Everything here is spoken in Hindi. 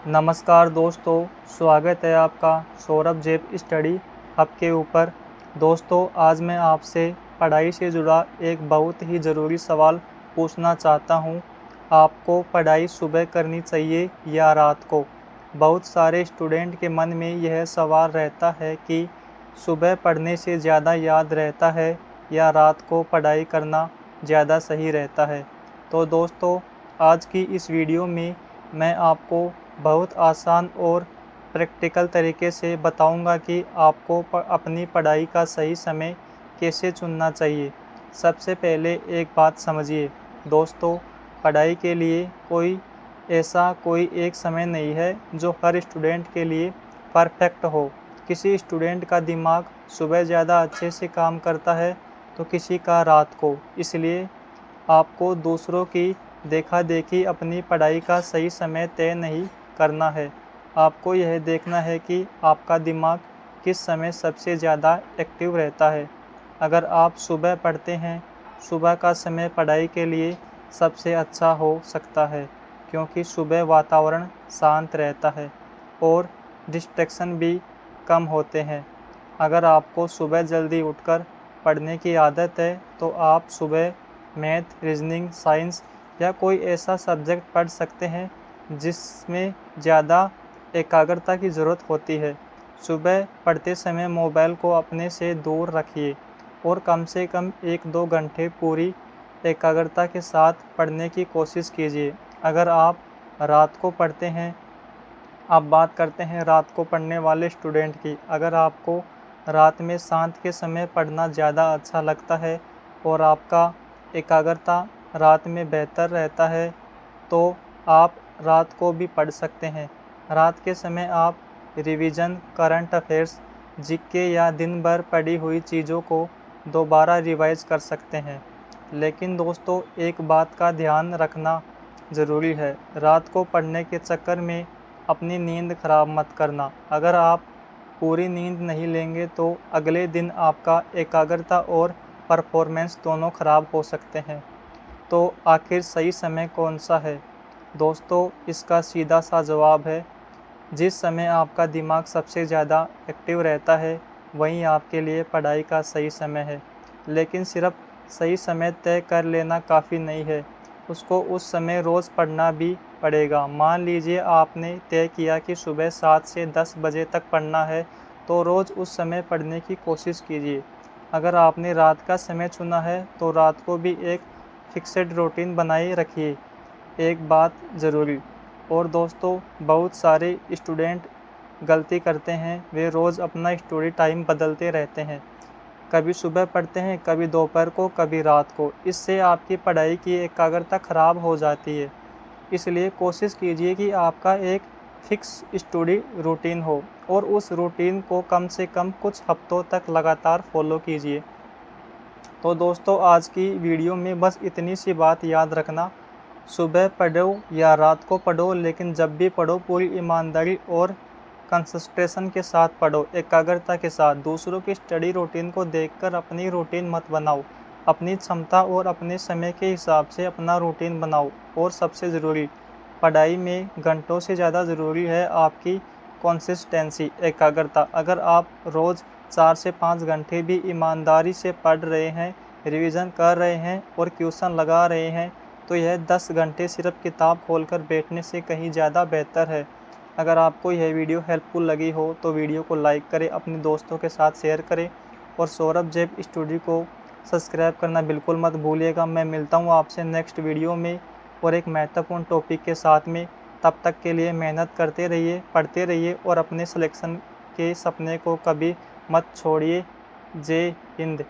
नमस्कार दोस्तों, स्वागत है आपका सौरभ जेब स्टडी हब के ऊपर। दोस्तों, आज मैं आपसे पढ़ाई से जुड़ा एक बहुत ही ज़रूरी सवाल पूछना चाहता हूँ। आपको पढ़ाई सुबह करनी चाहिए या रात को? बहुत सारे स्टूडेंट के मन में यह सवाल रहता है कि सुबह पढ़ने से ज़्यादा याद रहता है या रात को पढ़ाई करना ज़्यादा सही रहता है। तो दोस्तों, आज की इस वीडियो में मैं आपको बहुत आसान और प्रैक्टिकल तरीके से बताऊंगा कि आपको अपनी पढ़ाई का सही समय कैसे चुनना चाहिए। सबसे पहले एक बात समझिए दोस्तों, पढ़ाई के लिए कोई एक समय नहीं है जो हर स्टूडेंट के लिए परफेक्ट हो। किसी स्टूडेंट का दिमाग सुबह ज़्यादा अच्छे से काम करता है तो किसी का रात को। इसलिए आपको दूसरों की देखा-देखी अपनी पढ़ाई का सही समय तय नहीं करना है। आपको यह देखना है कि आपका दिमाग किस समय सबसे ज़्यादा एक्टिव रहता है। अगर आप सुबह पढ़ते हैं, सुबह का समय पढ़ाई के लिए सबसे अच्छा हो सकता है, क्योंकि सुबह वातावरण शांत रहता है और डिस्ट्रैक्शन भी कम होते हैं। अगर आपको सुबह जल्दी उठकर पढ़ने की आदत है, तो आप सुबह मैथ, रीजनिंग, साइंस या कोई ऐसा सब्जेक्ट पढ़ सकते हैं जिसमें ज़्यादा एकाग्रता की ज़रूरत होती है। सुबह पढ़ते समय मोबाइल को अपने से दूर रखिए और कम से कम 1-2 घंटे पूरी एकाग्रता के साथ पढ़ने की कोशिश कीजिए। अगर आप रात को पढ़ते हैं, अब बात करते हैं रात को पढ़ने वाले स्टूडेंट की। अगर आपको रात में शांत के समय पढ़ना ज़्यादा अच्छा लगता है और आपका एकाग्रता रात में बेहतर रहता है, तो आप रात को भी पढ़ सकते हैं। रात के समय आप रिवीजन, करंट अफेयर्स, जीके या दिन भर पढ़ी हुई चीज़ों को दोबारा रिवाइज कर सकते हैं। लेकिन दोस्तों, एक बात का ध्यान रखना ज़रूरी है, रात को पढ़ने के चक्कर में अपनी नींद खराब मत करना। अगर आप पूरी नींद नहीं लेंगे तो अगले दिन आपका एकाग्रता और परफॉर्मेंस दोनों खराब हो सकते हैं। तो आखिर सही समय कौन सा है? दोस्तों, इसका सीधा सा जवाब है, जिस समय आपका दिमाग सबसे ज़्यादा एक्टिव रहता है वही आपके लिए पढ़ाई का सही समय है। लेकिन सिर्फ सही समय तय कर लेना काफ़ी नहीं है, उसको उस समय रोज़ पढ़ना भी पड़ेगा। मान लीजिए आपने तय किया कि सुबह 7 से 10 बजे तक पढ़ना है, तो रोज़ उस समय पढ़ने की कोशिश कीजिए। अगर आपने रात का समय चुना है तो रात को भी एक फिक्स्ड रूटीन बनाए रखिए। एक बात ज़रूरी और दोस्तों, बहुत सारे स्टूडेंट गलती करते हैं, वे रोज़ अपना स्टडी टाइम बदलते रहते हैं। कभी सुबह पढ़ते हैं, कभी दोपहर को, कभी रात को। इससे आपकी पढ़ाई की एकाग्रता खराब हो जाती है। इसलिए कोशिश कीजिए कि आपका एक फिक्स स्टडी रूटीन हो और उस रूटीन को कम से कम कुछ हफ्तों तक लगातार फॉलो कीजिए। तो दोस्तों, आज की वीडियो में बस इतनी सी बात याद रखना, सुबह पढ़ो या रात को पढ़ो, लेकिन जब भी पढ़ो पूरी ईमानदारी और कंसंट्रेशन के साथ पढ़ो, एकाग्रता के साथ। दूसरों की स्टडी रूटीन को देखकर अपनी रूटीन मत बनाओ। अपनी क्षमता और अपने समय के हिसाब से अपना रूटीन बनाओ। और सबसे ज़रूरी, पढ़ाई में घंटों से ज़्यादा ज़रूरी है आपकी कंसिस्टेंसी, एकाग्रता। अगर आप रोज़ 4 से 5 घंटे भी ईमानदारी से पढ़ रहे हैं, रिवीजन कर रहे हैं और क्वेश्चन लगा रहे हैं, तो यह 10 घंटे सिर्फ किताब खोलकर बैठने से कहीं ज़्यादा बेहतर है। अगर आपको यह वीडियो हेल्पफुल लगी हो तो वीडियो को लाइक करें, अपने दोस्तों के साथ शेयर करें और सौरभ जेब स्टूडियो को सब्सक्राइब करना बिल्कुल मत भूलिएगा। मैं मिलता हूँ आपसे नेक्स्ट वीडियो में और एक महत्वपूर्ण टॉपिक के साथ में। तब तक के लिए मेहनत करते रहिए, पढ़ते रहिए और अपने सिलेक्शन के सपने को कभी मत छोड़िए। जय हिंद।